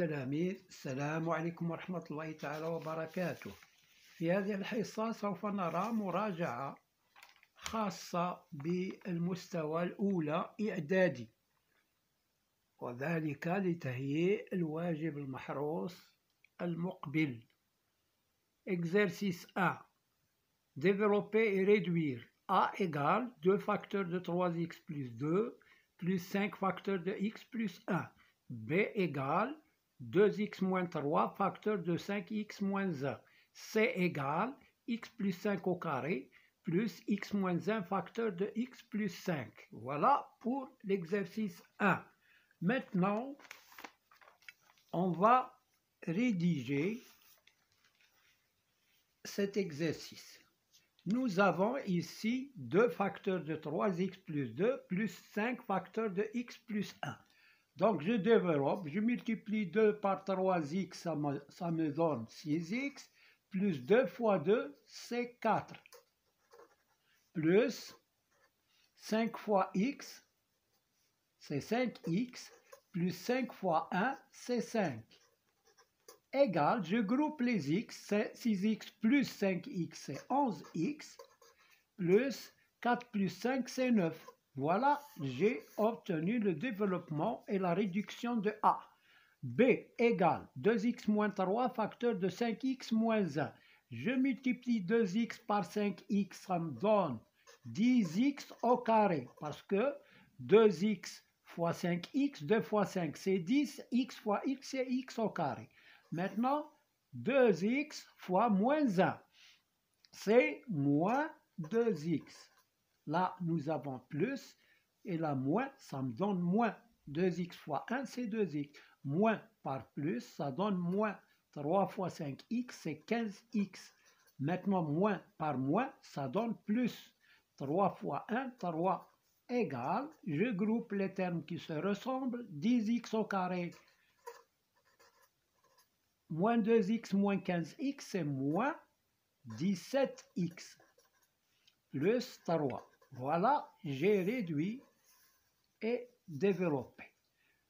التلاميذ، السلام عليكم ورحمة الله تعالى وبركاته. في هذه الحصة سوف نرى مراجعة خاصة بالمستوى الأولى إعدادي، وذلك لتهيئ الواجب المحروس المقبل. Exercice 1. Développer et réduire. A égale 2 facteurs de 3x plus 2 plus 5 facteurs de x plus 1. B égale 2x moins 3 facteurs de 5x moins 1. C égale x plus 5 au carré plus x moins 1 facteur de x plus 5. Voilà pour l'exercice 1. Maintenant, on va rédiger cet exercice. Nous avons ici 2 facteurs de 3x plus 2 plus 5 facteurs de x plus 1. Donc je développe, je multiplie 2 par 3x, ça me donne 6x, plus 2 fois 2, c'est 4, plus 5 fois x, c'est 5x, plus 5 fois 1, c'est 5. Égal, je groupe les x, c'est 6x plus 5x, c'est 11x, plus 4 plus 5, c'est 9. Voilà, j'ai obtenu le développement et la réduction de A. B égale 2x moins 3 facteur de 5x moins 1. Je multiplie 2x par 5x, ça me donne 10x au carré, parce que 2x fois 5x, 2 fois 5, c'est 10, x fois x, c'est x au carré. Maintenant, 2x fois moins 1, c'est moins 2x. Là, nous avons plus, et là, moins, ça me donne moins. 2x fois 1, c'est 2x. Moins par plus, ça donne moins. 3 fois 5x, c'est 15x. Maintenant, moins par moins, ça donne plus. 3 fois 1, 3. Égal, je groupe les termes qui se ressemblent. 10x au carré moins 2x moins 15x, c'est moins 17x plus 3. Voilà, j'ai réduit et développé.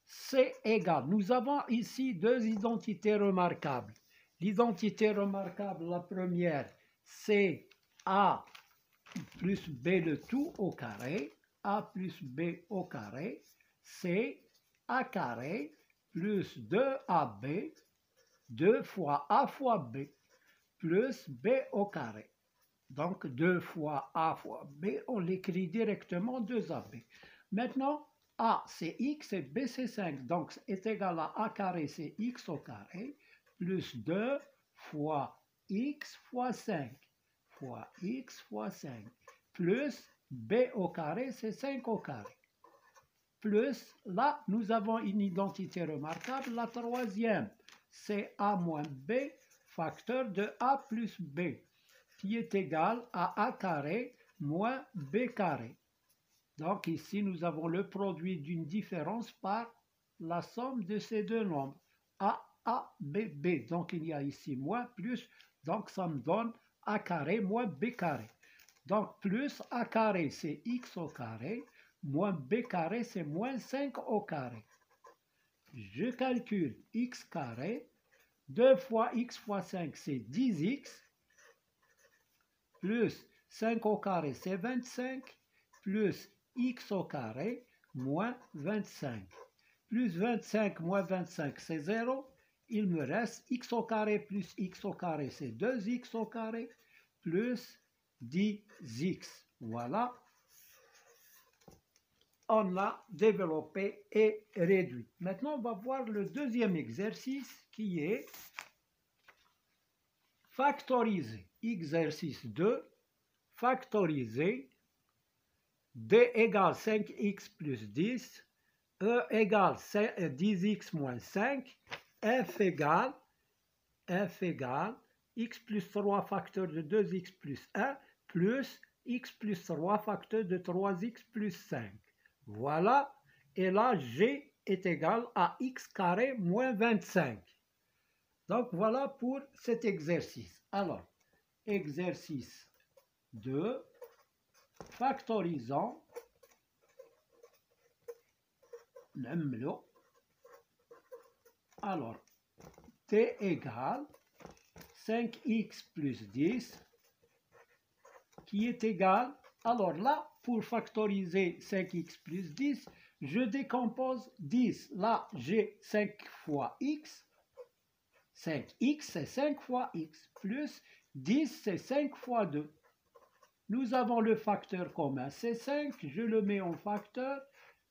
C'est égal. Nous avons ici deux identités remarquables. L'identité remarquable, la première, c'est A plus B le tout au carré. A plus B au carré, c'est A carré plus 2AB, 2 fois A fois B, plus B au carré. Donc 2 fois A fois B, on l'écrit directement 2AB. Maintenant, A c'est x et B c'est 5, donc est égal à A carré c'est x au carré, plus 2 fois x fois 5, fois x fois 5, plus B au carré c'est 5 au carré. Plus, là, nous avons une identité remarquable, la troisième, c'est A moins B, facteur de A plus B, qui est égal à A carré moins B carré. Donc ici, nous avons le produit d'une différence par la somme de ces deux nombres, A, B, B. Donc il y a ici moins, plus, donc ça me donne A carré moins B carré. Donc plus A carré, c'est x au carré, moins B carré, c'est moins 5 au carré. Je calcule x carré, 2 fois x fois 5, c'est 10x, plus 5 au carré, c'est 25, plus x au carré, moins 25. Plus 25 moins 25, c'est 0. Il me reste x au carré plus x au carré, c'est 2x au carré, plus 10x. Voilà. On a développé et réduit. Maintenant, on va voir le deuxième exercice qui est factoriser. Exercice 2, factoriser. D égale 5x plus 10, E égale 10x moins 5, F égale x plus 3 facteur de 2x plus 1 plus x plus 3 facteur de 3x plus 5. Voilà, et là, G est égal à x carré moins 25. Donc, voilà pour cet exercice. Alors, exercice 2, factorisant, نعملو Alors, t égale 5x plus 10, qui est égal, alors là, pour factoriser 5x plus 10, je décompose 10. Là, j'ai 5 fois x. 5x, c'est 5 fois x. Plus 10, c'est 5 fois 2. Nous avons le facteur commun, c'est 5. Je le mets en facteur.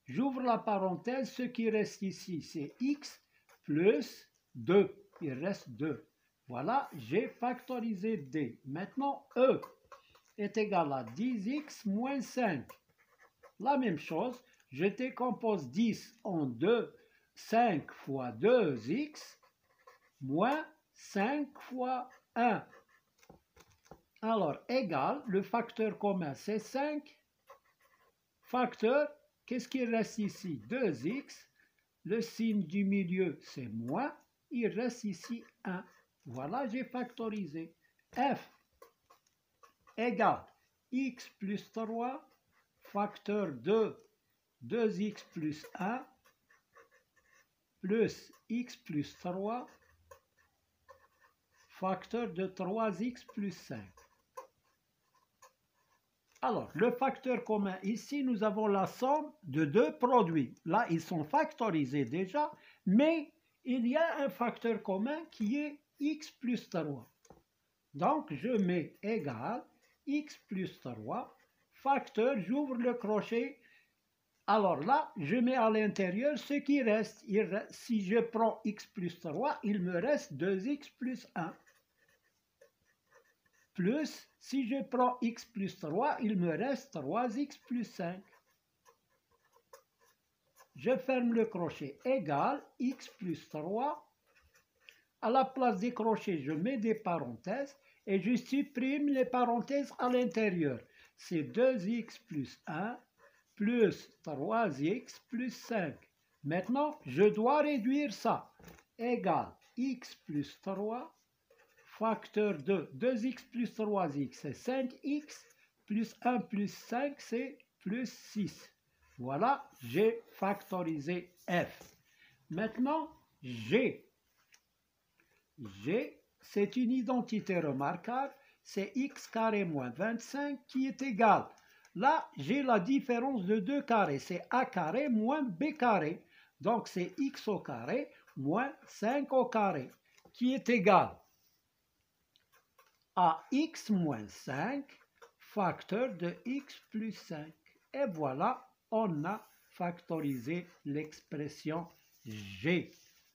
J'ouvre la parenthèse. Ce qui reste ici, c'est x plus 2. Il reste 2. Voilà, j'ai factorisé d. Maintenant, e est égal à 10x moins 5. La même chose, je décompose 10 en 2. 5 fois 2x moins 5 fois 1. Alors, égal, le facteur commun, c'est 5. Facteur, qu'est-ce qui reste ici? 2x. Le signe du milieu, c'est moins. Il reste ici 1. Voilà, j'ai factorisé. F égale x plus 3, facteur de 2x plus 1, plus x plus 3, facteur de 3x plus 5. Alors, le facteur commun, ici, nous avons la somme de deux produits. Là, ils sont factorisés déjà, mais il y a un facteur commun qui est x plus 3. Donc, je mets égal x plus 3, facteur, j'ouvre le crochet. Alors là, je mets à l'intérieur ce qui reste. Si je prends x plus 3, il me reste 2x plus 1. Plus, si je prends x plus 3, il me reste 3x plus 5. Je ferme le crochet, égal x plus 3. À la place des crochets, je mets des parenthèses et je supprime les parenthèses à l'intérieur. C'est 2x plus 1 plus 3x plus 5. Maintenant, je dois réduire ça. Égal x plus 3. Facteur de 2x plus 3x, c'est 5x, plus 1 plus 5, c'est plus 6. Voilà, j'ai factorisé f. Maintenant, g. G, c'est une identité remarquable, c'est x carré moins 25 qui est égal. Là, j'ai la différence de deux carrés, c'est a carré moins b carré. Donc, c'est x au carré moins 5 au carré, qui est égal à x moins 5, facteur de x plus 5. Et voilà, on a factorisé l'expression g.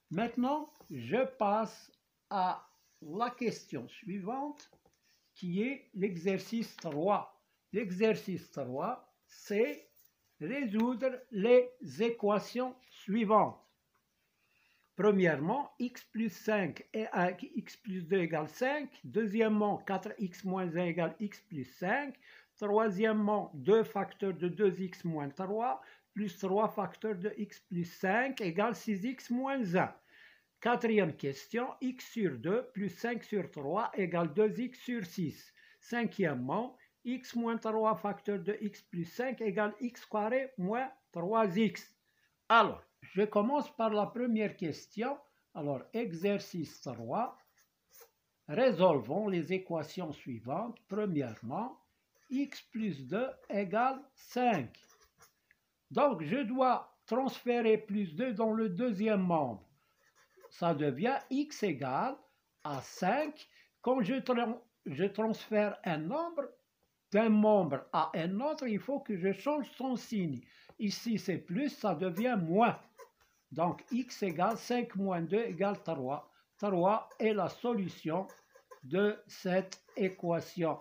Maintenant, je passe à la question suivante, qui est l'exercice 3. L'exercice 3, c'est résoudre les équations suivantes. Premièrement, x plus 5 et x plus 2 égale 5. Deuxièmement, 4x moins 1 égale x plus 5. Troisièmement, 2 facteurs de 2x moins 3 plus 3 facteurs de x plus 5 égale 6x moins 1. Quatrième question, x sur 2 plus 5 sur 3 égale 2x sur 6. Cinquièmement, x moins 3 facteur de x plus 5 égale x carré moins 3x. Alors, je commence par la première question. Alors, exercice 3. Résolvons les équations suivantes. Premièrement, x plus 2 égale 5. Donc, je dois transférer plus 2 dans le deuxième membre. Ça devient x égale à 5. Quand je transfère un nombre d'un membre à un autre, il faut que je change son signe. Ici, c'est plus, ça devient moins. Donc, x égale 5 moins 2 égale 3. 3 est la solution de cette équation.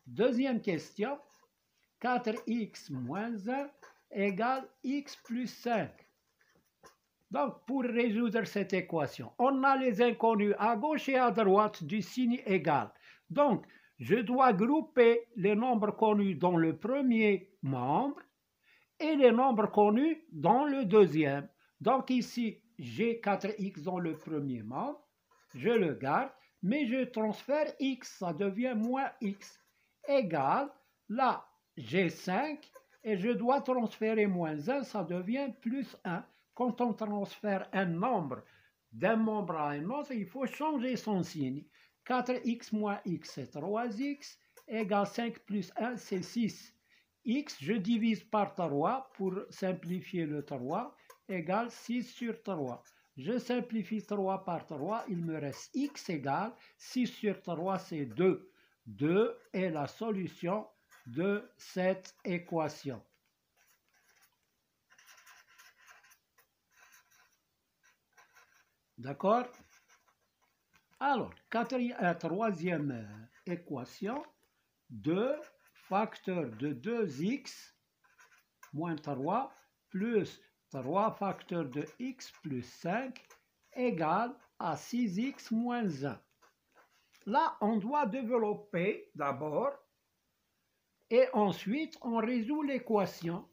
Deuxième question. 4x moins 1 égale x plus 5. Donc, pour résoudre cette équation, on a les inconnus à gauche et à droite du signe égal. Donc, je dois grouper les nombres connus dans le premier membre et les nombres connus dans le deuxième. Donc, ici, j'ai 4x dans le premier membre. Je le garde, mais je transfère x, ça devient moins x. Égal, là, j'ai 5 et je dois transférer moins 1, ça devient plus 1. Quand on transfère un nombre d'un membre à un autre, il faut changer son signe. 4x moins x, c'est 3x, égale 5 plus 1, c'est 6. X, je divise par 3 pour simplifier le 3, égale 6 sur 3. Je simplifie 3 par 3, il me reste x égale 6 sur 3, c'est 2. 2 est la solution de cette équation. D'accord? Alors, troisième équation, 2 facteur de 2x moins 3 plus 3 facteur de x plus 5 égale à 6x moins 1. Là, on doit développer d'abord et ensuite on résout l'équation.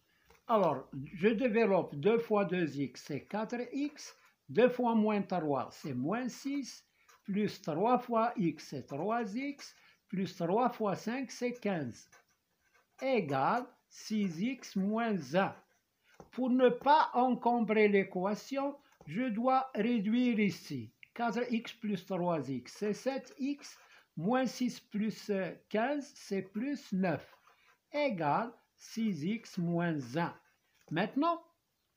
Alors, je développe 2 fois 2x, c'est 4x, 2 fois moins 3, c'est moins 6, plus 3 fois x, c'est 3x, plus 3 fois 5, c'est 15, égale 6x moins 1. Pour ne pas encombrer l'équation, je dois réduire ici. 4x plus 3x, c'est 7x, moins 6 plus 15, c'est plus 9, égale 6x moins 1. Maintenant,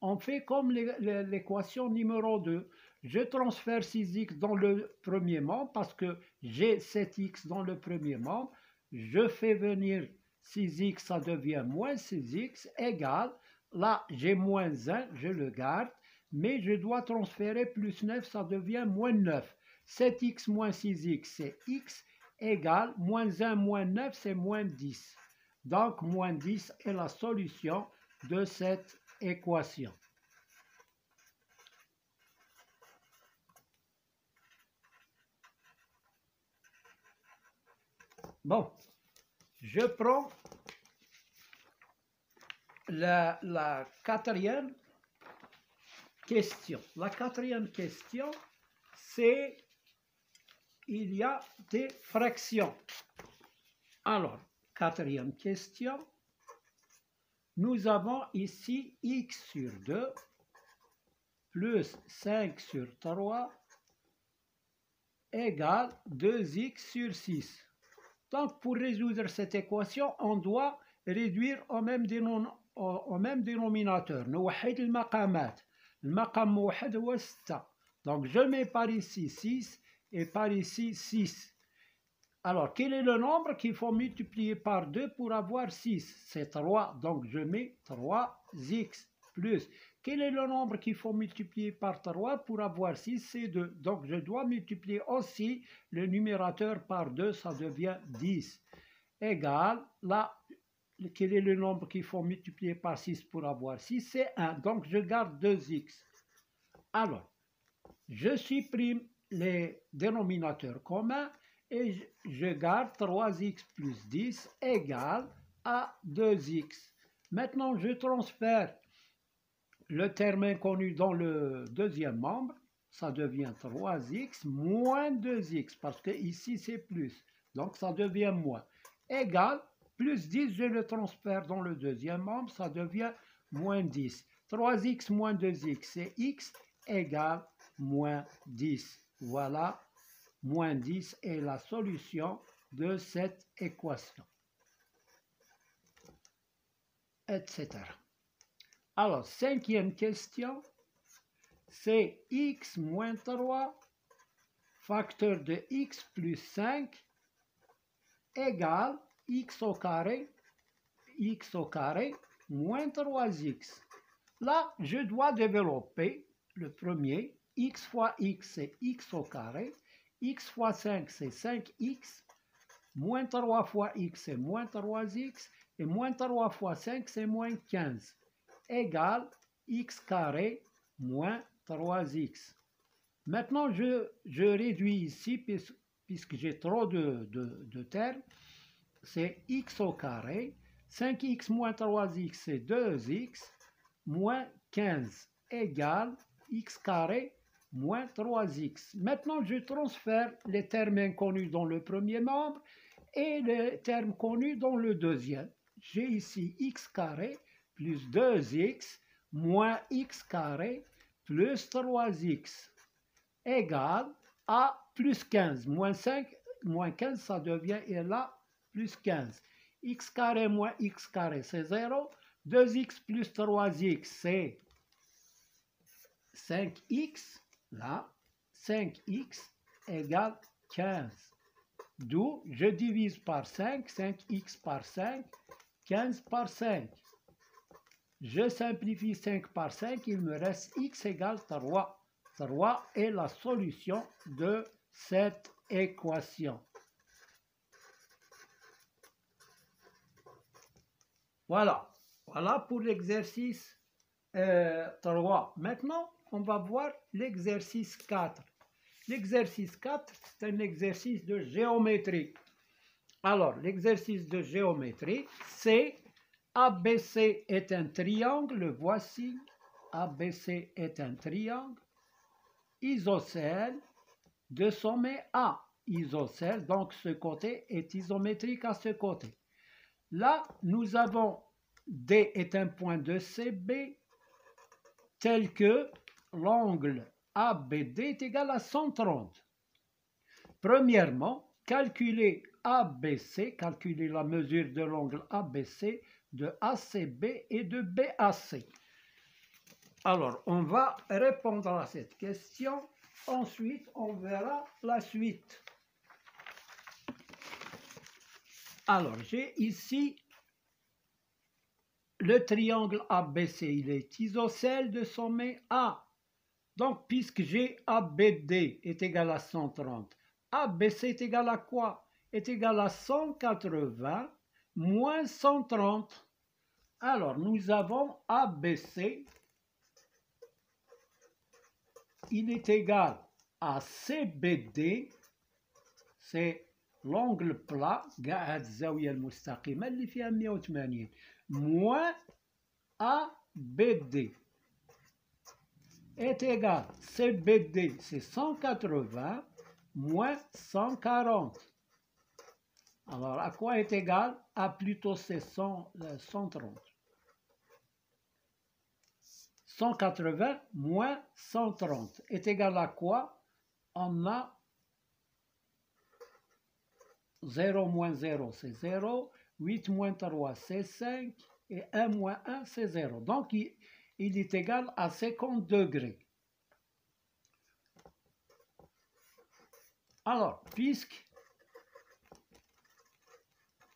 on fait comme l'équation numéro 2. Je transfère 6x dans le premier membre parce que j'ai 7x dans le premier membre. Je fais venir 6x, ça devient moins 6x, égale, là j'ai moins 1, je le garde, mais je dois transférer plus 9, ça devient moins 9. 7x moins 6x, c'est x, égale, moins 1 moins 9, c'est moins 10. Donc, moins 10 est la solution de cette équation. Bon, je prends la quatrième question. La quatrième question, c'est il y a des fractions. Alors, quatrième question, nous avons ici x sur 2 plus 5 sur 3 égale 2x sur 6. Donc, pour résoudre cette équation, on doit réduire au même dénominateur. نوحد المقامات. المقام موحد هو 6. Donc, je mets par ici 6 et par ici 6. Alors, quel est le nombre qu'il faut multiplier par 2 pour avoir 6? C'est 3. Donc, je mets 3x plus. Quel est le nombre qu'il faut multiplier par 3 pour avoir 6? C'est 2. Donc, je dois multiplier aussi le numérateur par 2, ça devient 10. Égal, là, quel est le nombre qu'il faut multiplier par 6 pour avoir 6? C'est 1. Donc, je garde 2x. Alors, je supprime les dénominateurs communs et je garde 3x plus 10 égale à 2x. Maintenant, je transfère le terme inconnu dans le deuxième membre, ça devient 3x moins 2x, parce que ici c'est plus, donc ça devient moins, égale, plus 10, je le transfère dans le deuxième membre, ça devient moins 10. 3x moins 2x, c'est x, égale moins 10. Voilà, moins 10 est la solution de cette équation, etc. Alors, cinquième question, c'est x moins 3 facteur de x plus 5 égale x au carré moins 3x. Là, je dois développer le premier. X fois x, c'est x au carré. X fois 5, c'est 5x. Moins 3 fois x, c'est moins 3x. Et moins 3 fois 5, c'est moins 15. Égale x carré moins 3x. Maintenant, je réduis ici, puisque j'ai trop de termes. C'est x au carré. 5x moins 3x, c'est 2x, moins 15, égale x carré moins 3x. Maintenant, je transfère les termes inconnus dans le premier membre et les termes connus dans le deuxième. j'ai ici x carré plus 2x moins x carré plus 3x égale à plus 15. Moins 5, moins 15, ça devient, et là, plus 15. X carré moins x carré, c'est 0. 2x plus 3x, c'est 5x. Là, 5x égale 15. D'où je divise par 5, 5x par 5, 15 par 5. Je simplifie 5 par 5, il me reste x égale 3. 3 est la solution de cette équation. Voilà, voilà pour l'exercice 3. Maintenant, on va voir l'exercice 4. L'exercice 4, c'est un exercice de géométrie. Alors, l'exercice de géométrie, c'est ABC est un triangle, le voici. ABC est un triangle isocèle de sommet A. Isocèle, donc ce côté est isométrique à ce côté. Là, nous avons D est un point de CB tel que l'angle ABD est égal à 130. Premièrement, calculer ABC, calculer la mesure de l'angle ABC, de ACB et de BAC. Alors, on va répondre à cette question. Ensuite, on verra la suite. Alors, j'ai ici le triangle ABC. Il est isocèle de sommet A. Donc, puisque j'ai ABD est égal à 130, ABC est égal à quoi? Est égal à 180 moins 130. Alors, nous avons ABC. Il est égal à CBD, c'est l'angle plat, قاعد الزاوية المستقيمة اللي فيها 180 moins ABD est égal, CBD c'est 180 moins 140. Alors à quoi est égal? À plutôt c'est 130. 180 moins 130 est égal à quoi? On a 0 moins 0, c'est 0. 8 moins 3, c'est 5. Et 1 moins 1, c'est 0. Donc, il est égal à 50 degrés. Alors, puisque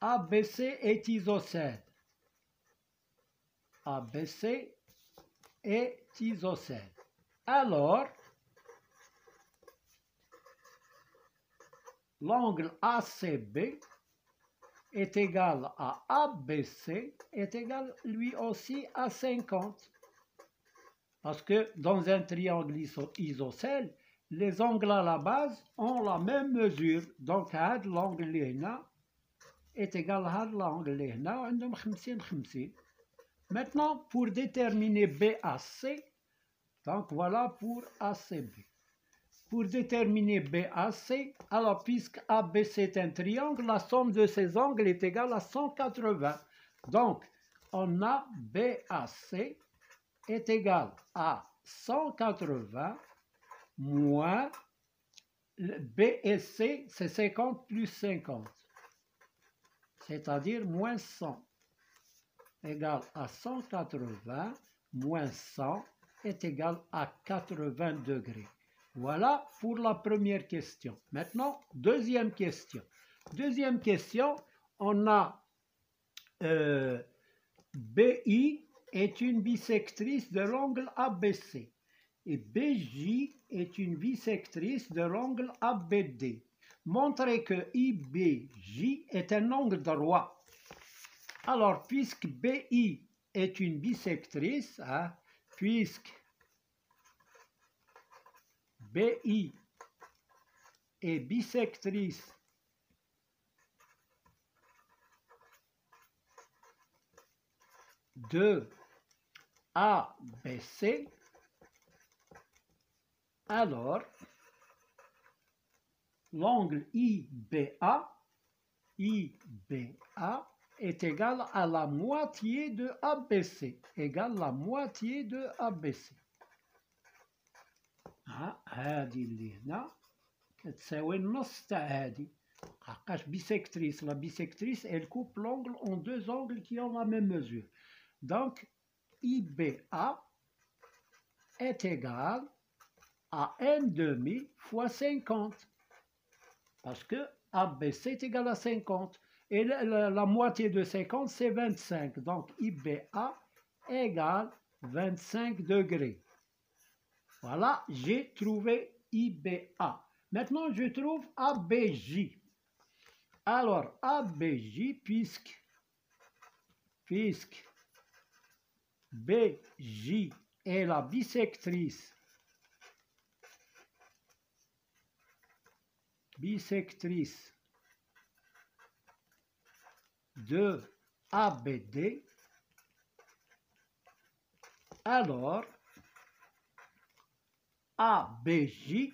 ABC est isocèle, ABC est isocèle. Alors, l'angle ACB est égal à ABC, est égal lui aussi à 50. Parce que dans un triangle isocèle, les angles à la base ont la même mesure. Donc, l'angle اللي هنا est égal à l'angle اللي هنا وعندهم 50-50. Maintenant, pour déterminer BAC, donc voilà pour ACB. Pour déterminer BAC, alors puisque ABC est un triangle, la somme de ces angles est égale à 180. Donc, on a BAC est égal à 180 moins BSC, c'est 50 plus 50, c'est-à-dire moins 100, égale à 180 moins 100 est égal à 80 degrés. Voilà pour la première question. Maintenant, deuxième question. Deuxième question, on a BI est une bisectrice de l'angle ABC et BJ est une bisectrice de l'angle ABD. Montrez que IBJ est un angle droit. Alors, puisque BI est une bisectrice, puisque BI est bisectrice de ABC, alors l'angle IBA est égal à la moitié de ABC, égale la moitié de ABC. هذه اللي هنا كتساوي النص تاع هذه. لحقاش bisectrice, la bisectrice elle coupe l'angle en deux angles qui ont la même mesure. Donc IBA est égal à 1/2 fois 50. Parce que ABC est égal à 50. Et la moitié de 50, c'est 25. Donc IBA égale 25 degrés. Voilà, j'ai trouvé IBA. Maintenant, je trouve ABJ. Alors, ABJ, puisque BJ est la bisectrice de ABD, alors ABJ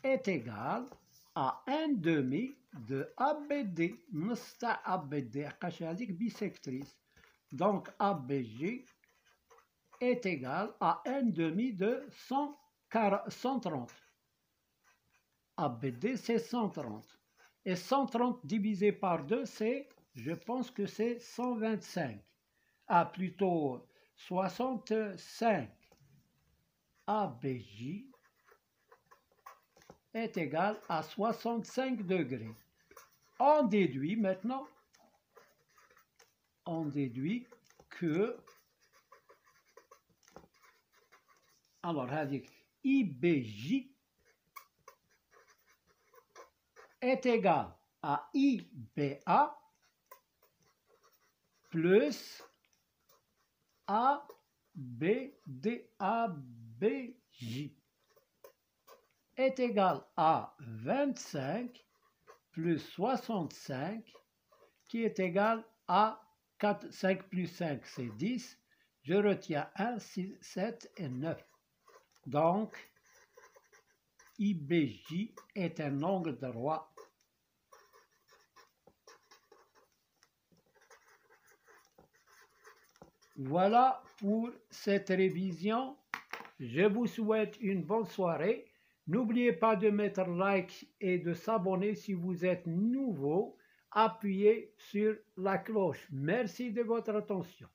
est égal à 1/2 de ABD. نص تاع ABD حقاش هذيك bisectrice. Donc ABJ est égal à 1/2 de 130. ABD c'est 130. Et 130 divisé par 2, c'est, je pense que c'est 125. Ah, plutôt 65. ABJ est égal à 65 degrés. On déduit maintenant, que, alors, IBJ est égal à IBA plus ABD. ABJ est égal à 25 plus 65 qui est égal à 4, 5 plus 5 c'est 10. Je retiens 1, 6, 7 et 9. Donc, IBJ est un angle droit. Voilà pour cette révision. Je vous souhaite une bonne soirée. N'oubliez pas de mettre like et de s'abonner si vous êtes nouveau. Appuyez sur la cloche. Merci de votre attention.